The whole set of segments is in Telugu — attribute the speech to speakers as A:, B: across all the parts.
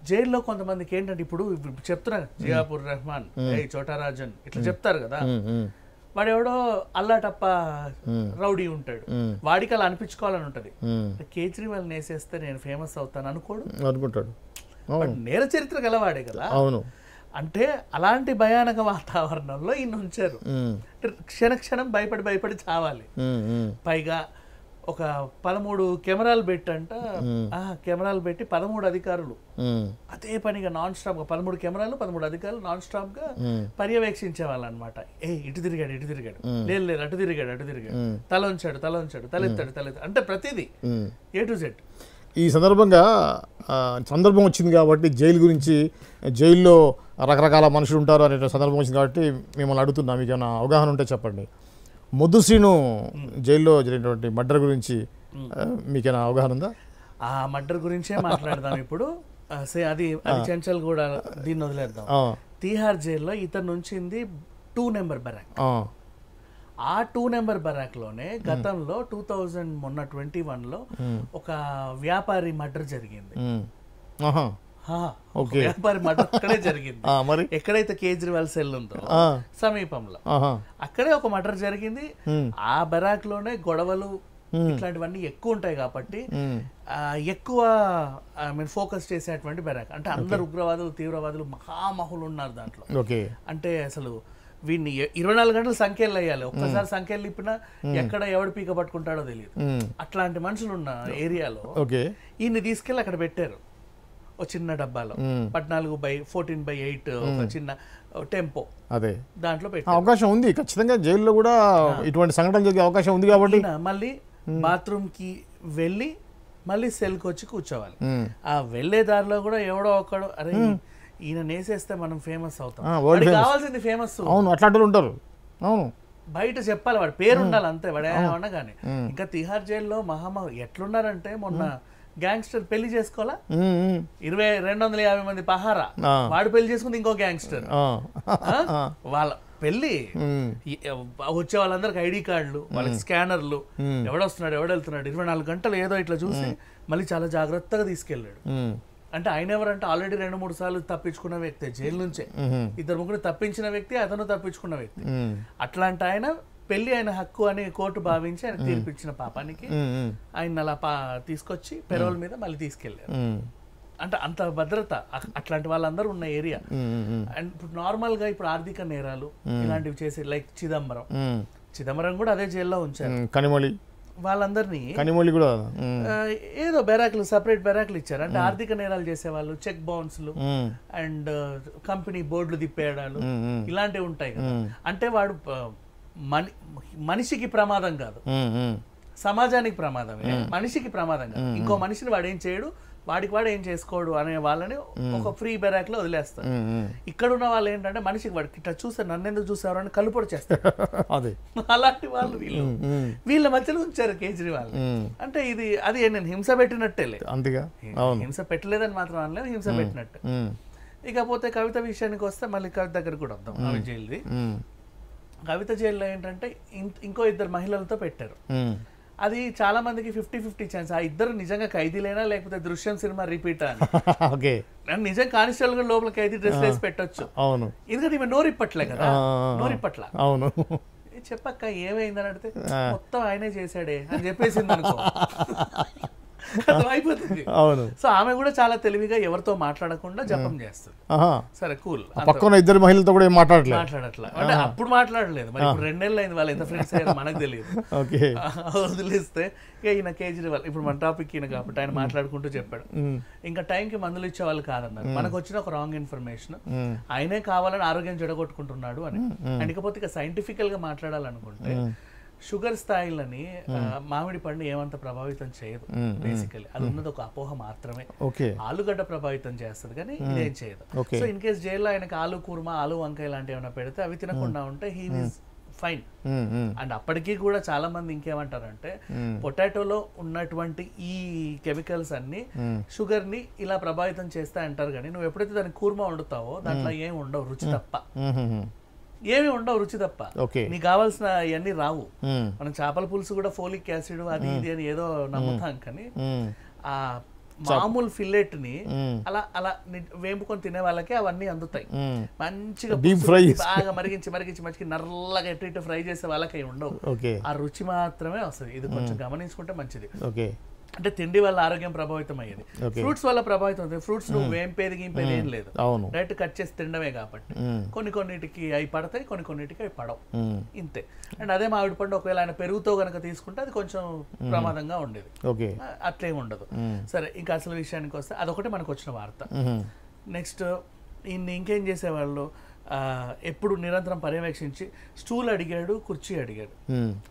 A: జైల్లో కొంతమందికి ఏంటంటే ఇప్పుడు చెప్తున్నారు జియాపూర్ రెహమాన్, చోటా రాజన్ ఇట్లా చెప్తారు కదా, వాడు ఎవడో అల్లాటప్ప రౌడీ ఉంటాడు, వాడికి అలా అనిపించుకోవాలని ఉంటది. కేజ్రీవాల్ నేసేస్తే నేను ఫేమస్ అవుతాను అనుకుంటాడు, నేర చరిత్ర గలవాడే కదా.
B: అవును,
A: అంటే అలాంటి భయానక వాతావరణంలో ఈయన ఉంచారు. క్షణక్షణం భయపడి చావాలి. పైగా ఒక 13 కెమెరాలు పెట్టంట, కెమెరాలు పెట్టి 13 అధికారులు అదే పనిగా నాన్ స్టాప్ గా 13 కెమెరాలు 13 అధికారులు నాన్ స్టాప్ గా పర్యవేక్షించే వాళ్ళు అనమాట. ఇటు తిరిగాడు లేదు అటు తిరిగాడు తల ఉంచాడు తలెత్తాడు అంటే ప్రతిదీ A to Z.
B: ఈ సందర్భం వచ్చింది కాబట్టి జైలు గురించి, జైల్లో రకరకాల మనుషులు ఉంటారు అనే సందర్భం వచ్చింది కాబట్టి మిమ్మల్ని అడుగుతున్నా, మీకు ఏమైనా అవగాహన ఉంటే చెప్పండి. ముద్దు శ్రీను జైల్లో జరిగినటువంటి మర్డర్ గురించి మీకేమైనా అవగాహన ఉందా?
A: ఆ మర్డర్ గురించే మాట్లాడదాం ఇప్పుడు. అది చెంచల్ కూడా దీన్ని వదిలేద్దాం. తీహార్ జైల్లో ఇతను ఉంచింది 2 నెంబర్ బరాక్. ఆ 2 నెంబర్ బరాక్ లోనే గతంలో 2021లో ఒక వ్యాపారి మర్డర్ జరిగింది. వ్యాపారి మర్డర్ అక్కడే జరిగింది. ఎక్కడైతే కేజ్రీవాల్ సెల్ ఉందో సమీపంలో అక్కడే ఒక మర్డర్ జరిగింది. ఆ బరాక్ లోనే గొడవలు ఇట్లాంటివన్నీ ఎక్కువ ఉంటాయి కాబట్టి ఎక్కువ ఫోకస్ చేసేటువంటి బరాక్. అంటే అందరు ఉగ్రవాదులు తీవ్రవాదులు మహామహులు ఉన్నారు దాంట్లో. అంటే అసలు వీడిని 24 గంటలు సంఖ్యలు వేయాలి. ఒక్కసారి సంఖ్యలు ఇప్పినా ఎక్కడ ఎవడు పీక పట్టుకుంటాడో తెలియదు. అట్లాంటి మనుషులు ఉన్న ఏరియాలో ఈయన్ని తీసుకెళ్ళి అక్కడ పెట్టారు ఒక చిన్న డబ్బాలో 14/14/8 ఒక చిన్న టెంపో.
B: అదే
A: దాంట్లో పెట్టి
B: అవకాశం ఉంది ఖచ్చితంగా. జైల్లో కూడా ఇటువంటి సంఘటన జరిగే అవకాశం ఉంది కాబట్టి
A: మళ్ళీ బాత్రూమ్ కి వెళ్ళి మళ్ళీ సెల్ కి వచ్చి కూర్చోవాలి. ఆ వెళ్లే దారిలో కూడా ఎవడో ఒకడు అరే ఈయన నేసేస్తే మనం ఫేమస్ అవుతాం, కావాల్సింది ఫేమస్.
B: అవును, అట్లాంటి ఉంటారు. అవును,
A: బయట చెప్పాలి, వాడి పేరు ఉండాలి అంతే, వాడు ఏమన్నా కానీ. ఇంకా తిహార్ జైల్లో ఎట్లున్నారంటే మొన్న గ్యాంగ్స్టర్ పెళ్లి చేసుకోవాలా 250 మంది పహారా, వాడు పెళ్లి చేసుకుంది ఇంకో గ్యాంగ్స్టర్. వాళ్ళ పెళ్లి వచ్చే వాళ్ళందరికి ఐడి కార్డులు, వాళ్ళకి స్కానర్లు, ఎవడొస్తున్నాడు ఎవడెళ్తున్నాడు 24 గంటలు ఏదో ఇట్లా చూసి మళ్ళీ చాలా జాగ్రత్తగా తీసుకెళ్ళాడు. అంటే ఆయన ఎవరంటే ఆల్రెడీ 2-3 సార్లు తప్పించుకున్న వ్యక్తి జైలు నుంచే, 2-3 తప్పించిన వ్యక్తి, అతను తప్పించుకున్న వ్యక్తి. అట్లాంటి ఆయన పెళ్లి ఆయన హక్కు అని కోర్టు భావించి ఆయన తీర్పిచ్చిన పాపానికి ఆయన అలా తీసుకొచ్చి పెరోల్ మీద మళ్ళీ తీసుకెళ్లారు. అంటే అంత భద్రత అట్లాంటి వాళ్ళందరూ ఉన్న ఏరియా. అండ్ ఇప్పుడు నార్మల్ గా ఇప్పుడు ఆర్థిక నేరాలు ఇలాంటివి చేసే లైక్ చిదంబరం కూడా అదే జైల్లో ఉంచారు.
B: కనిమొళి
A: వాళ్ళందరినీ
B: కూడా
A: ఏదో బెరాకులు సపరేట్ బెరాకులు ఇచ్చారు. అంటే ఆర్థిక నేరాలు చేసేవాళ్ళు, చెక్ బౌన్స్లు అండ్ కంపెనీ బోర్డులు తిప్పేయడాలు ఇలాంటివి ఉంటాయి కదా. అంటే వాడు మనిషికి ప్రమాదం కాదు, సమాజానికి ప్రమాదమే, మనిషికి ప్రమాదం కాదు. ఇంకో మనిషిని వాడు ఏం చేయడు, వాడికి వాడు ఏం చేసుకోడు అనే వాళ్ళని ఒక ఫ్రీ బెరాక్ లో వదిలేస్తారు. ఇక్కడ ఉన్న వాళ్ళు ఏంటంటే మనిషికి వాడికి ఇట్లా చూస్తారు, నన్ను ఎందుకు చూసారు అని కలుపొడి చేస్తారు. అలాంటి వాళ్ళు వీళ్ళ మధ్యలో ఉంచారు కేజ్రీవాల్. అంటే అది నేను హింస పెట్టినట్టేలే, హింస పెట్టలేదని మాత్రం అనలేదు, హింస పెట్టినట్టు. ఇకపోతే కవిత విషయానికి వస్తే మళ్ళీ కవిత దగ్గర కూడా వద్దాం. ఆమె జైలుది కవిత జైల్లో ఏంటంటే ఇంకో 2 మహిళలతో పెట్టారు. అది చాలా మందికి 50-50 ఛాన్స్. ఆ ఇద్దరు నిజంగా ఖైదీలేనా లేకపోతే దృశ్యం సినిమా రిపీట్ అని నిజం కానిస్టేబుల్ కూడా లోపల ఖైదీ డ్రెస్ వేసి పెట్టొచ్చు. ఎందుకంటే ఈమె నోరిప్పట్లే కదా, నోరిప్పట్ల. చెప్పక్క ఏమైందని అడిగితే మొత్తం ఆయనే చేశాడే అని చెప్పేసింది అనుకో, అయిపోతుంది. సో ఆమె కూడా చాలా తెలివిగా ఎవరితో మాట్లాడకుండా జపం చేస్తుంది. సరే కూల్,
B: పక్కన 2 మహిళలతో కూడా మాట్లాడట్లా.
A: అంటే అప్పుడు మాట్లాడలేదు, మరి ఇప్పుడు 2 నెలలు అయింది, వాళ్ళు ఎంత ఫ్రెండ్స్ అయ్యారో మనకు తెలియదు. వదిలేస్తే ఈయన కేజ్రీవాల్ ఇప్పుడు మన టాపిక్ ఈయన కాబట్టి ఆయన మాట్లాడుకుంటూ చెప్పాడు, ఇంకా టైంకి మందులు ఇచ్చే వాళ్ళు కాదన్నారు. మనకు వచ్చిన ఒక రాంగ్ ఇన్ఫర్మేషన్, ఆయనే కావాలని ఆరోగ్యం చెడగొట్టుకుంటున్నాడు అని. అండ్ ఇకపోతే ఇక సైంటిఫికల్ గా మాట్లాడాలనుకుంటే షుగర్ స్థాయిలని మామిడి పండు ఏమంత ప్రభావితం చేయదు. బేసికలీ అది ఉన్నది ఒక అపోహ మాత్రమే. ఆలుగడ్డ ప్రభావితం చేస్తుంది కానీ ఇదేం చేయదు. సో ఇన్ కేస్ జైల్లో ఆయనకి ఆలు కూర్మా, ఆలు వంకాయ లాంటివి ఏమైనా పెడితే అవి తినకుండా ఉంటే హీ ఈజ్ ఫైన్. అండ్ అప్పటికీ కూడా చాలా మంది ఇంకేమంటారంటే పొటాటోలో ఉన్నటువంటి ఈ కెమికల్స్ అన్ని షుగర్ ని ఇలా ప్రభావితం చేస్తా అంటారు, కానీ నువ్వు ఎప్పుడైతే దాన్ని కూర్మా వండుతావో దాంట్లో ఏం ఉండవు, రుచి తప్ప ఏమి ఉండవు, రుచి తప్ప. నీకు కావాల్సిన ఇవన్నీ రావు. మనం చేపల పులుసు కూడా ఫోలిక్ యాసిడ్ అది ఇది అని ఏదో నమ్ముతాం, కానీ ఆ మామూలు ఫిల్లెట్ ని అలా అలా వేపుకొని తినే వాళ్ళకి అవన్నీ అందుతాయి. మంచిగా
B: డీప్ ఫ్రై
A: బాగా మరిగించి మరిగించి మరిగించి నల్లగా ఎటు ఇటు ఫ్రై చేసే వాళ్ళకి ఉండవు. ఆ రుచి మాత్రమే వస్తుంది. ఇది కొంచెం గమనించుకుంటే మంచిది. అంటే తిండి వల్ల ఆరోగ్యం ప్రభావితం అయ్యేది, ఫ్రూట్స్ వల్ల ప్రభావితం అవుతుంది. ఫ్రూట్స్ నువ్వు వేంపేది గింపేది ఏం లేదు, డైరెక్ట్ కట్ చేసి తినడమే కాబట్టి కొన్నిటికి అవి పడతాయి, కొన్నిటికి అవి పడవు, ఇంతే. అండ్ అదే మామిడి పండు ఒకవేళ ఆయన పెరుగుతో కనుక తీసుకుంటే అది కొంచెం ప్రమాదంగా ఉండేది, అట్లేం ఉండదు. సరే, ఇంకా అసలు విషయానికి వస్తే అదొకటి మనకు వచ్చిన వార్త. నెక్స్ట్ ఇంకేం చేసేవాళ్ళు, ఎప్పుడు నిరంతరం పర్యవేక్షించి స్టూల్ అడిగాడు, కుర్చీ అడిగాడు,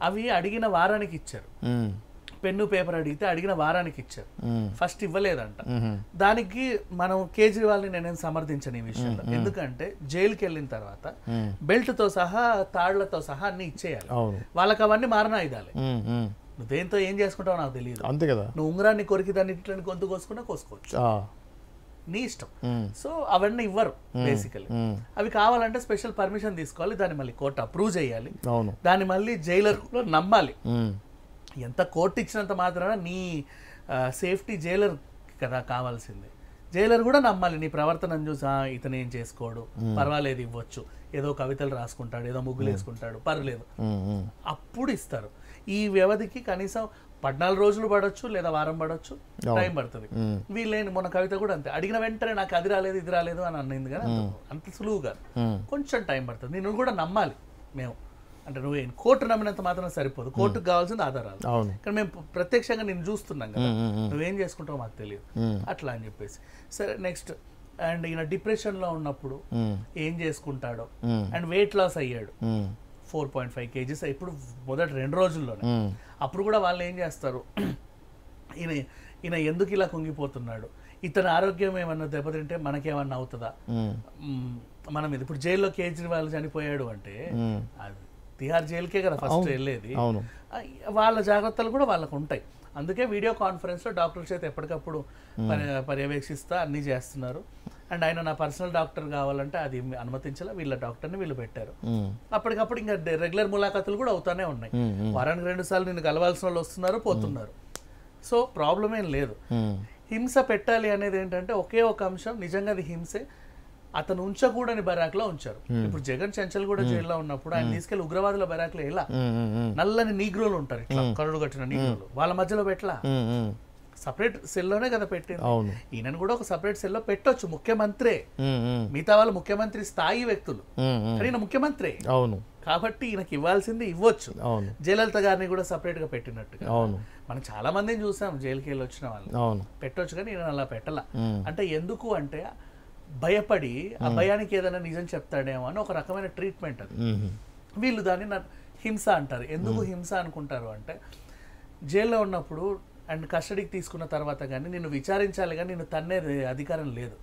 A: అవి అడిగిన వారానికి ఇచ్చారు. పెన్ను పేపర్ అడిగితే అడిగిన వారానికి ఇచ్చారు, ఫస్ట్ ఇవ్వలేదంట. దానికి మనం కేజ్రీవాల్ని నేనేం సమర్థించను ఈ విషయంలో. ఎందుకంటే జైలుకి వెళ్ళిన తర్వాత బెల్ట్ తో సహా తాళ్లతో సహా అన్ని ఇచ్చేయాలి. వాళ్ళకి అవన్నీ మారణాయుధాలే. నువ్వు దేంతో ఏం చేసుకుంటావో నాకు తెలియదు, అంతే కదా. నువ్వు ఉంగరాన్ని కొరికి దాన్ని ఇట్లా గొంతు కోసుకున్నా కోసుకోవచ్చు, నీ ఇష్టం. సో అవన్నీ ఇవ్వరు బేసికలీ. అవి కావాలంటే స్పెషల్ పర్మిషన్ తీసుకోవాలి, దాన్ని మళ్ళీ కోర్టు అప్రూవ్ చేయాలి, దాన్ని మళ్ళీ జైలర్ నమ్మాలి. ఎంత కోర్టు ఇచ్చినంత మాత్రాన నీ సేఫ్టీ జైలర్ కదా కావాల్సింది. జైలర్ కూడా నమ్మాలి నీ ప్రవర్తనను చూసి, ఇతను ఏం చేసుకోడు, పర్వాలేదు ఇవ్వచ్చు, ఏదో కవితలు రాసుకుంటాడు, ఏదో ముగ్గులు వేసుకుంటాడు, పర్లేదు, అప్పుడు ఇస్తారు. ఈ వ్యవధికి కనీసం 14 రోజులు పడవచ్చు, లేదా వారం పడవచ్చు, టైం పడుతుంది. వీళ్ళేని మొన్న కవిత కూడా అంతే, అడిగిన వెంటనే నాకు అది రాలేదు ఇది రాలేదు అని అన్నది కానీ అంత సులువుగా కొంచెం టైం పడుతుంది. నేను కూడా నమ్మాలి మేము. అంటే నువ్వు కోర్టు నమ్మినంత మాత్రం సరిపోదు, కోర్టుకు కావాల్సింది ఆధారాలు. కానీ మేము ప్రత్యక్షంగా నేను చూస్తున్నాం కదా, నువ్వేం చేసుకుంటావో మాకు తెలియదు అట్లా అని చెప్పేసి. సరే, నెక్స్ట్ అండ్ ఈయన డిప్రెషన్లో ఉన్నప్పుడు ఏం చేసుకుంటాడో, అండ్ వెయిట్ లాస్ అయ్యాడు 4.5 kgs ఇప్పుడు మొదటి 2 రోజుల్లోనే. అప్పుడు కూడా వాళ్ళు ఏం చేస్తారు, ఈయన ఎందుకు ఇలా కుంగిపోతున్నాడు, ఇతని ఆరోగ్యం ఏమన్నా దెబ్బతింటే మనకేమన్నా అవుతుందా, మనం ఇది ఇప్పుడు జైల్లో కేజ్రీవాల్ చనిపోయాడు అంటే తిహార్ జైలుకే కదా ఫస్ట్ వెళ్ళేది, వాళ్ళ జాగ్రత్తలు కూడా వాళ్ళకు ఉంటాయి. అందుకే వీడియో కాన్ఫరెన్స్లో డాక్టర్ చేత ఎప్పటికప్పుడు పర్యవేక్షిస్తా అన్నీ చేస్తున్నారు. అండ్ ఆయన నా పర్సనల్ డాక్టర్ కావాలంటే అది అనుమతించాల, వీళ్ళ డాక్టర్ని వీళ్ళు పెట్టారు. అప్పటికప్పుడు ఇంకా రెగ్యులర్ ములాఖాతులు కూడా అవుతానే ఉన్నాయి. వారానికి 2 సార్లు నిన్ను కలవాల్సిన వాళ్ళు వస్తున్నారు, పోతున్నారు. సో ప్రాబ్లం ఏం లేదు. హింస పెట్టాలి అనేది ఏంటంటే ఒకే ఒక అంశం, నిజంగా అది హింసే. అతను ఉంచకూడని బరాక్లో ఉంచారు. ఇప్పుడు జగన్ చెంచల్ కూడా జైల్లో ఉన్నప్పుడు ఆయన తీసుకెళ్లి ఉగ్రవాదుల బరాక్లో ఎలా నల్లని నీగ్రోలు ఉంటారు, ఇట్లా కరుడు కట్టిన నీగ్రోలు, వాళ్ళ మధ్యలో పెట్టలా, సపరేట్ సెల్లోనే కదా పెట్టింది. ఈయనను కూడా ఒక సపరేట్ సెల్లో పెట్టొచ్చు, ముఖ్యమంత్రే. మిగతా వాళ్ళు ముఖ్యమంత్రి స్థాయి వ్యక్తులు, కానీ ఈయన ముఖ్యమంత్రి కాబట్టి ఈయనకి ఇవ్వాల్సింది ఇవ్వచ్చు. జయలలిత గారిని కూడా సపరేట్ గా పెట్టినట్టుగా మనం చాలా మందిని చూసాం జైలుకి వెళ్ళి వచ్చిన వాళ్ళు, పెట్టొచ్చు, కానీ ఈయన అలా పెట్టాల. అంటే ఎందుకు అంటే భయపడి ఆ భయానికి ఏదైనా నిజం చెప్తాడేమో అని ఒక రకమైన ట్రీట్మెంట్ అది. వీళ్ళు దాన్ని హింస అంటారు. ఎందుకు హింస అనుకుంటారు అంటే, జైల్లో ఉన్నప్పుడు అండ్ కస్టడీకి తీసుకున్న తర్వాత కానీ నిన్ను విచారించాలి కానీ నిన్ను తన్నే అధికారం లేదు.